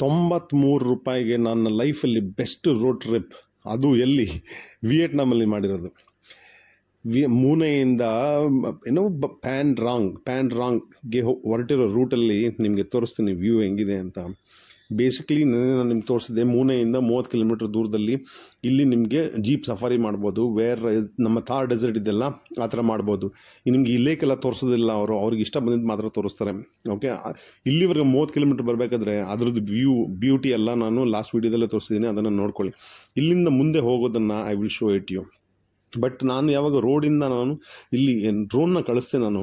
₹93 ನನ್ನ ಲೈಫಲ್ಲಿ best road trip. ಅದು ಎಲ್ಲಿ? ವಿಯೆಟ್ನಾಮಲ್ಲಿ ಮಾಡಿರೋದು. ಮೂನೆಯಿಂದ ಏನೋ ಪ್ಯಾನ್ ರಾಂಗ್ಗೆ ಹೊರಟಿರೋ ರೂಟಲ್ಲಿ ನಿಮಗೆ ತೋರಿಸ್ತೀನಿ ವ್ಯೂ ಹೆಂಗಿದೆ ಅಂತ. ಬೇಸಿಕಲಿ ನಾನು ನಿಮ್ಗೆ ತೋರಿಸಿದೆ, ಮೂನೆಯಿಂದ 30 ಕಿಲೋಮೀಟರ್ ದೂರದಲ್ಲಿ ಇಲ್ಲಿ ನಿಮಗೆ ಜೀಪ್ ಸಫಾರಿ ಮಾಡ್ಬೋದು. ನಮ್ಮ ಥಾರ್ ಡೆಸರ್ಟ್ ಇದೆಲ್ಲ ಆ ಥರ ಮಾಡ್ಬೋದು. ನಿಮ್ಗೆ ಈ ಲೇಕೆಲ್ಲ ತೋರಿಸೋದಿಲ್ಲ, ಅವ್ರಿಗೆ ಇಷ್ಟ ಬಂದಿದ್ದು ಮಾತ್ರ ತೋರಿಸ್ತಾರೆ. ಓಕೆ, ಇಲ್ಲಿವರೆಗೆ 30 ಕಿಲೋಮೀಟರ್ ಬರಬೇಕಾದ್ರೆ ಅದರದ್ದು ಬ್ಯೂಟಿ ಎಲ್ಲ ನಾನು ಲಾಸ್ಟ್ ವೀಡಿಯೋದಲ್ಲೇ ತೋರಿಸಿದ್ದೀನಿ, ಅದನ್ನು ನೋಡ್ಕೊಳ್ಳಿ. ಇಲ್ಲಿಂದ ಮುಂದೆ ಹೋಗೋದನ್ನು I will show it you. But ನಾನು ಯಾವಾಗ ರೋಡಿಂದ ನಾನು ಇಲ್ಲಿ ಡ್ರೋನ್ನ ಕಳಿಸ್ತೇನೆ, ನಾನು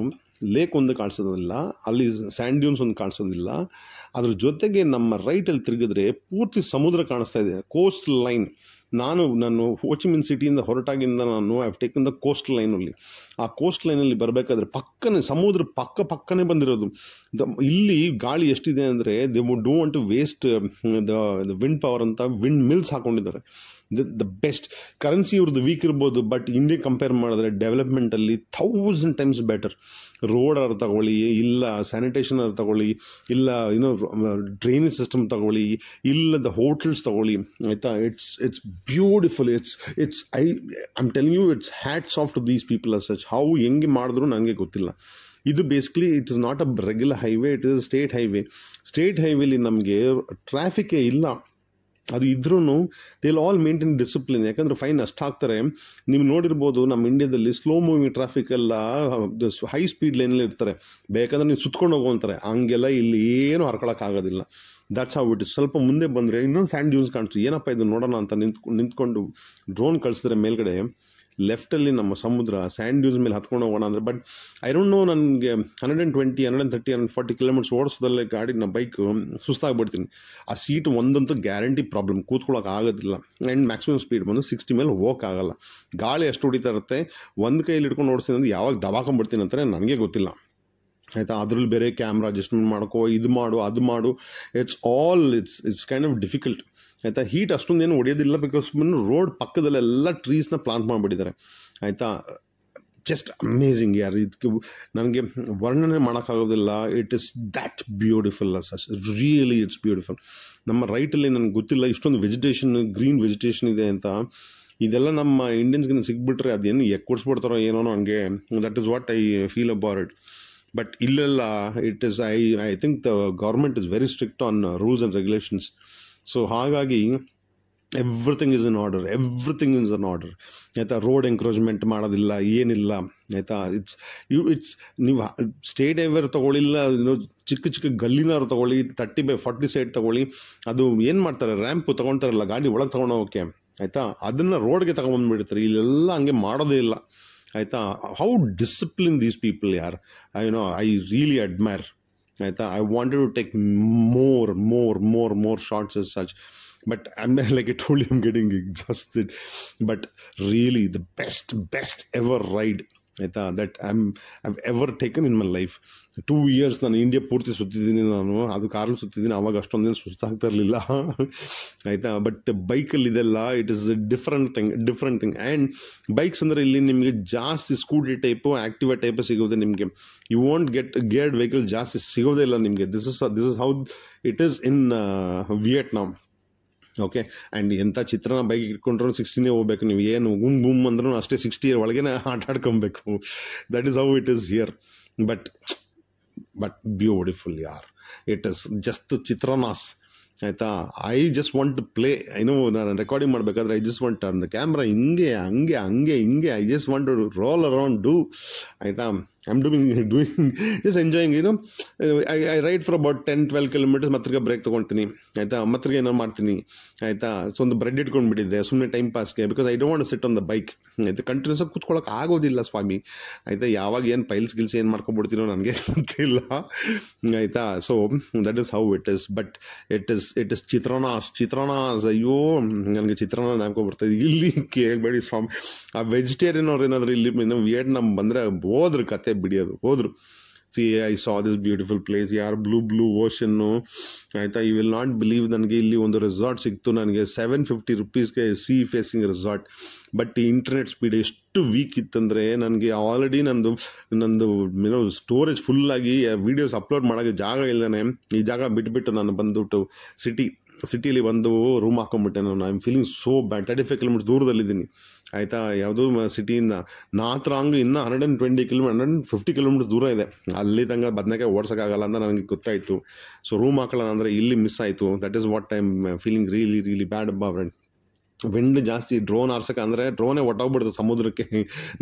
ಲೇಕ್ ಒಂದು ಕಾಣಿಸೋದಿಲ್ಲ, ಅಲ್ಲಿ ಸ್ಯಾಂಡ್ ಡ್ಯೂನ್ಸ್ ಒಂದು ಕಾಣಿಸೋದಿಲ್ಲ. ಅದ್ರ ಜೊತೆಗೆ ನಮ್ಮ ರೈಟಲ್ಲಿ ತಿರುಗಿದ್ರೆ ಪೂರ್ತಿ ಸಮುದ್ರ ಕಾಣಿಸ್ತಾ ಇದೆ, ಕೋಸ್ಟ್ ಲೈನ್. ನಾನು ಹೋಚಿಮಿನ್ ಸಿಟಿಯಿಂದ ಹೊರಟಾಗಿಂದ ನಾನು I have taken the coast ಲೈನಲ್ಲಿ. ಆ ಕೋಸ್ಟ್ ಲೈನಲ್ಲಿ ಬರಬೇಕಾದ್ರೆ ಪಕ್ಕನೇ ಸಮುದ್ರ ಪಕ್ಕನೇ ಬಂದಿರೋದು. ಇಲ್ಲಿ ಗಾಳಿ ಎಷ್ಟಿದೆ ಅಂದರೆ they would don't want to waste the wind power ಅಂತ ವಿಂಡ್ ಮಿಲ್ಸ್ ಹಾಕೊಂಡಿದ್ದಾರೆ. The best. ಕರೆನ್ಸಿ ಇವ್ರದ್ದು ವೀಕ್ ಇರ್ಬೋದು, ಬಟ್ ಇಂಡಿಯಾ ಕಂಪೇರ್ ಮಾಡಿದ್ರೆ ಡೆವಲಪ್ಮೆಂಟಲ್ಲಿ 1000 ಟೈಮ್ಸ್ ಬೆಟರ್. ರೋಡ್ ಅವ್ರು ತಗೊಳ್ಳಿ, ಇಲ್ಲ ಸ್ಯಾನಿಟೇಷನ್ ಅವ್ರು ತಗೊಳ್ಳಿ, ಇಲ್ಲ ಡ್ರೈನೇಜ್ ಸಿಸ್ಟಮ್ ತಗೊಳ್ಳಿ, ಇಲ್ಲದ ಹೋಟೆಲ್ಸ್ ತಗೊಳ್ಳಿ, ಆಯಿತಾ. It's beautiful. I'm telling you, it's hats off to these people as such. ಹೆಂಗೆ ಮಾಡಿದ್ರು ನನಗೆ ಗೊತ್ತಿಲ್ಲ. ಇದು basically it is not a regular highway, it is state highway. State ಹೈವೇಲಿ ನಮಗೆ ಟ್ರಾಫಿಕ್ಕೇ ಇಲ್ಲ. ಅದು ಇದ್ರೂ they will all maintain discipline. ಯಾಕಂದರೆ ಫೈನ್ ಅಷ್ಟು ಹಾಕ್ತಾರೆ. ನೀವು ನೋಡಿರ್ಬೋದು, ನಮ್ಮ ಇಂಡಿಯಾದಲ್ಲಿ ಸ್ಲೋ ಮೂವಿಂಗ್ ಟ್ರಾಫಿಕ್ ಎಲ್ಲ ಹೈ ಸ್ಪೀಡ್ ಲೈನಲ್ಲಿ ಇರ್ತಾರೆ, ಬೇಕಾದ್ರೆ ನೀವು ಸುತ್ಕೊಂಡು ಹೋಗುವಂತಾರೆ. ಹಂಗೆಲ್ಲ ಇಲ್ಲಿ ಏನೂ ಹರ್ಕೊಳಕ್ಕಾಗೋದಿಲ್ಲ. That's how it is. ಸ್ವಲ್ಪ ಮುಂದೆ ಬಂದರೆ ಇನ್ನೊಂದು ಸ್ಯಾಂಡ್ ಡ್ಯೂನ್ಸ್ ಕಾಣಿಸ್ತು. ಏನಪ್ಪ ಇದು ನೋಡೋಣ ಅಂತ ನಿಂತ್ಕೊಂಡು ಡ್ರೋನ್ ಕಳಿಸಿದ್ರೆ ಮೇಲ್ಗಡೆ ಲೆಫ್ಟಲ್ಲಿ ನಮ್ಮ ಸಮುದ್ರ, ಸ್ಯಾಂಡ್ ಡ್ಯೂನ್ಸ್ ಮೇಲೆ ಹತ್ಕೊಂಡು ಹೋಗೋಣ ಅಂದರೆ. ಬಟ್ ಐ ಡೋಂಟ್ ನೋ, ನನಗೆ 120, 130, 140 ಕಿಲೋಮೀಟರ್ಸ್ ಓಡಿಸೋದಲ್ಲೇ ಗಾಡಿನ ಬೈಕ್ ಸುಸ್ತಾಗ್ಬಿಡ್ತೀನಿ. ಆ ಸೀಟ್ ಒಂದಂತೂ ಗ್ಯಾರಂಟಿ ಪ್ರಾಬ್ಲಮ್, ಕೂತ್ಕೊಳ್ಳೋಕೆ ಆಗೋದಿಲ್ಲ. ಆ್ಯಂಡ್ ಮ್ಯಾಕ್ಸಿಮಮ್ ಸ್ಪೀಡ್ ಬಂದು 60 ಮೇಲೆ ಹೋಗೋಕ್ಕಾಗಲ್ಲ. ಗಾಳಿ ಎಷ್ಟು ಹೊಡಿತಾ ಇರುತ್ತೆ, ಒಂದು ಕೈಯಲ್ಲಿ ಹಿಡ್ಕೊಂಡು ಓಡಿಸ್ತೀನಿ ಅಂದರೆ ಯಾವಾಗ ದಬಾಕೊಂಡ್ಬಿಡ್ತೀನಿ ಅಂತಾರೆ ನನಗೆ ಗೊತ್ತಿಲ್ಲ, ಆಯಿತಾ. ಅದರಲ್ಲಿ ಬೇರೆ ಕ್ಯಾಮ್ರಾ ಅಡ್ಜಸ್ಟ್ಮೆಂಟ್ ಮಾಡ್ಕೋ, ಇದು ಮಾಡು ಅದು ಮಾಡು. ಇಟ್ಸ್ ಕೈಂಡ್ ಆಫ್ ಡಿಫಿಕಲ್ಟ್, ಆಯಿತಾ. ಹೀಟ್ ಅಷ್ಟೊಂದೇನು ಹೊಡೆಯೋದಿಲ್ಲ, ಬಿಕಾಸ್ ರೋಡ್ ಪಕ್ಕದಲ್ಲೆಲ್ಲ ಟ್ರೀಸ್ನ ಪ್ಲಾಂಟ್ ಮಾಡಿಬಿಟ್ಟಿದ್ದಾರೆ, ಆಯಿತಾ. ಜಸ್ಟ್ ಅಮೇಝಿಂಗ್ ಯಾರು. ಇದಕ್ಕೆ ನನಗೆ ವರ್ಣನೆ ಮಾಡೋಕ್ಕಾಗೋದಿಲ್ಲ. It is that beautiful such. Really it's beautiful. ನಮ್ಮ ರೈಟಲ್ಲಿ ನನಗೆ ಗೊತ್ತಿಲ್ಲ ಇಷ್ಟೊಂದು ಗ್ರೀನ್ ವೆಜಿಟೇಷನ್ ಇದೆ ಅಂತ. ಇದೆಲ್ಲ ನಮ್ಮ ಇಂಡಿಯನ್ಸ್ಗೆ ಸಿಗ್ಬಿಟ್ರೆ ಅದೇನು ಕೊಡಿಸ್ಬಿಡ್ತಾರೋ ಏನೋ ನನಗೆ. That is what I feel about it. But ಇಲ್ಲೆಲ್ಲ it is I think the government is very strict on rules and regulations. So ಹಾಗಾಗಿ ಎವ್ರಿಥಿಂಗ್ ಇಸ್ ಇನ್ ಆರ್ಡರ್, ಆಯಿತಾ. ರೋಡ್ ಎಂಕ್ರೋಚ್ಮೆಂಟ್ ಮಾಡೋದಿಲ್ಲ, ಏನಿಲ್ಲ, ಆಯಿತಾ. ನೀವು ಸ್ಟೇಟ್ ಹೈವೇರ್ ತೊಗೊಳ್ಳಿಲ್ಲ, ಚಿಕ್ಕ ಗಲ್ಲಿನಾರು ತೊಗೊಳ್ಳಿ, 30/40 ಸೈಡ್ ತೊಗೊಳ್ಳಿ, ಅದು ಏನು ಮಾಡ್ತಾರೆ, ರ್ಯಾಂಪ್ ತೊಗೊಳ್ತಾರಲ್ಲ ಗಾಡಿ ಒಳಗೆ ತೊಗೊಂಡೋಗೋಕ್ಕೆ, ಆಯಿತಾ. ಅದನ್ನು ರೋಡ್ಗೆ ತೊಗೊಂಬಂದುಬಿಡ್ತಾರೆ. ಇಲ್ಲೆಲ್ಲ ಹಂಗೆ ಮಾಡೋದೇ ಇಲ್ಲ, ಆಯಿತಾ. ಹೌ ಡಿಸಿಪ್ಲಿನ್ ದೀಸ್ ಪೀಪಲ್ ಯಾರ್, ಐ ರಿಯಲಿ ಅಡ್ಮೈರ್, ಆಯಿತಾ. I wanted to take more shots as such, but like I told you, I'm getting exhausted. But really the best ever ride, ಆಯಿತಾ, that I've ever taken in my life. 2 years ನಾನು India ಪೂರ್ತಿ ಸುತ್ತಿದ್ದೀನಿ. ನಾನು ಅದು ಕಾರಲ್ಲಿ ಸುತ್ತಿದ್ದೀನಿ, ಆವಾಗ ಅಷ್ಟೊಂದೇನು ಸುಸ್ತಾಗ್ತಾ ಇರಲಿಲ್ಲ, ಆಯಿತಾ. But ಬೈಕಲ್ಲಿ ಇದೆಲ್ಲ it is different thing. And bikes ಅಂದರೆ ಇಲ್ಲಿ ನಿಮಗೆ ಜಾಸ್ತಿ ಸ್ಕೂಟಿ ಟೈಪು, ಆ್ಯಕ್ಟಿವಾ ಟೈಪು ಸಿಗೋದೆ ನಿಮಗೆ. ಯು ವಾಂಟ್ ಗೇರ್ಡ್ ವೆಹಿಕಲ್ ಜಾಸ್ತಿ ಸಿಗೋದೇ ಇಲ್ಲ ನಿಮಗೆ. This is how it is in Vietnam. Okay. And ಎಂಥ ಚಿತ್ರನ ಬೈಕ್ ಇಟ್ಕೊಂಡ್ರೂ 60 ಹೋಗ್ಬೇಕು ನೀವು. ಏನು ಗುಮ್ ಅಂದ್ರೂ ಅಷ್ಟೇ 60 ಒಳಗೇ ಆಟಾಡ್ಕೊಬೇಕು. That is how it is here. But beautiful ಯಾರ್. ಇಟ್ ಈಸ್ ಜಸ್ಟ್ ಚಿತ್ರನಾಸ್, ಆಯಿತಾ. I just want to play. ನಾನು ರೆಕಾರ್ಡಿಂಗ್ ಮಾಡಬೇಕಾದ್ರೆ I just want turn the camera ಹಿಂಗೆ I just want to roll around do, ಆಯಿತಾ. I'm doing just enjoying, I ride for about 10-12 kilometers, ಮತ್ತಿಗೆ break ತೊಗೊಳ್ತೀನಿ, ಆಯಿತಾ. ಮತ್ತಿಗೆ ಏನೋ ಮಾಡ್ತೀನಿ, ಆಯಿತಾ. ಸೊ ಒಂದು ಬ್ರೆಡ್ ಇಟ್ಕೊಂಡ್ಬಿಟ್ಟಿದ್ದೆ ಸುಮ್ಮನೆ ಟೈಮ್ ಪಾಸ್ಗೆ, because I don't want to sit on the bike, ಆಯಿತಾ. ಕಂಟಿನ್ಯೂಸ್ ಆಗಿ ಕೂತ್ಕೊಳ್ಳೋಕೆ ಆಗೋದಿಲ್ಲ ಸ್ವಾಮಿ, ಆಯಿತಾ. ಯಾವಾಗ ಏನು ಗಿಲ್ಸ್ ಏನು ಮಾಡ್ಕೊಂಡ್ಬಿಡ್ತೀನೋ ನನಗೆ ಗೊತ್ತಿಲ್ಲ, ಆಯಿತಾ. So that is how it is. But it is ಚಿತ್ರಾನಾಸ್. ಅಯ್ಯೋ ನನಗೆ ಚಿತ್ರಾನ್ನ ನೆನ್ಕೊಂಡ್ಬಿಡ್ತಾಯಿದೆ. ಇಲ್ಲಿ ಕೇಳಬೇಡಿ ಸ್ವಾಮಿ. ಆ ವೆಜಿಟೇರಿಯನ್ ಅವ್ರು ಏನಾದರೂ ಇಲ್ಲಿ ವಿಯೆಟ್ನಾಮ್ ಬಂದರೆ ಹೋದ್ರು ಕತೆ ಬಿಡಿಯೋದು, ಹೋದ್ರು. See I saw this beautiful place, ಯಾರು ಬ್ಲೂ ಓಷನ್ನು ಆಯಿತಾ. ಯು ವಿಲ್ ನಾಟ್ ಬಿಲೀವ್, ನನಗೆ ಇಲ್ಲಿ ಒಂದು ರೆಸಾರ್ಟ್ ಸಿಕ್ತು ನನಗೆ ₹750 C facing resort. But internet speed ಎಷ್ಟು ವೀಕ್ ಇತ್ತಂದರೆ ನನಗೆ ಆಲ್ರೆಡಿ ನಂದು ಏನೋ ಸ್ಟೋರೇಜ್ ಫುಲ್ಲಾಗಿ ವೀಡಿಯೋಸ್ ಅಪ್ಲೋಡ್ ಮಾಡೋಕ್ಕೆ ಜಾಗ ಇಲ್ಲದೇ ಈ ಜಾಗ ಬಿಟ್ಬಿಟ್ಟು ನಾನು ಬಂದುಬಿಟ್ಟು ಸಿಟಿಲಿ ಬಂದು ರೂಮ್ ಹಾಕೊಂಡ್ಬಿಟ್ಟೆ ನಾನು. I am feeling so bad. 35 kilometres ದೂರದಲ್ಲಿದ್ದೀನಿ ಆಯಿತಾ, ಯಾವುದೋ ಸಿಟಿಯಿಂದ. ನಾತ್ರಾಂಗ್ ಇನ್ನೂ 150 ಕಿಲೋಮೀಟರ್ಸ್ ದೂರ ಇದೆ. ಅಲ್ಲಿ ತನಕ ಬದನೆಕಾಯಿ ಓಡ್ಸೋಕ್ಕಾಗಲ್ಲ ಅಂತ ನನಗೆ ಗೊತ್ತಾಯಿತು. ಸೊ ರೂಮ್ ಹಾಕೊಳ್ಳೋಣ ಅಂದರೆ ಇಲ್ಲಿ ಮಿಸ್ ಆಯಿತು. That is what I am feeling really bad ಅಬ್ಬಾ ಫ್ರೆಂಡ್. ವಿಂಡ್ ಜಾಸ್ತಿ, ಡ್ರೋನ್ ಆರ್ಸಕ್ಕೆ ಅಂದರೆ ಡ್ರೋನೇ ಒಟ್ಟೋಗ್ಬಿಡುತ್ತೆ ಸಮುದ್ರಕ್ಕೆ.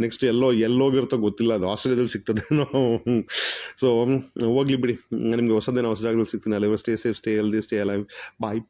ನೆಕ್ಸ್ಟ್ ಎಲ್ಲೋಗಿರುತ್ತೋ ಗೊತ್ತಿಲ್ಲ, ಅದು ಆಸ್ಟ್ರೇಲಿಯಾದಲ್ಲಿ ಸಿಗ್ತದೆ. ಸೊ ಹೋಗ್ಲಿ ಬಿಡಿ, ನಿಮಗೆ ಹೊಸದೇನೋ ಹೊಸ ಜಾಗದಲ್ಲಿ ಸಿಗ್ತೀನಿ. ಅಲ್ಲಿವ stay safe, stay healthy, stay alive. ಬಾಯ್.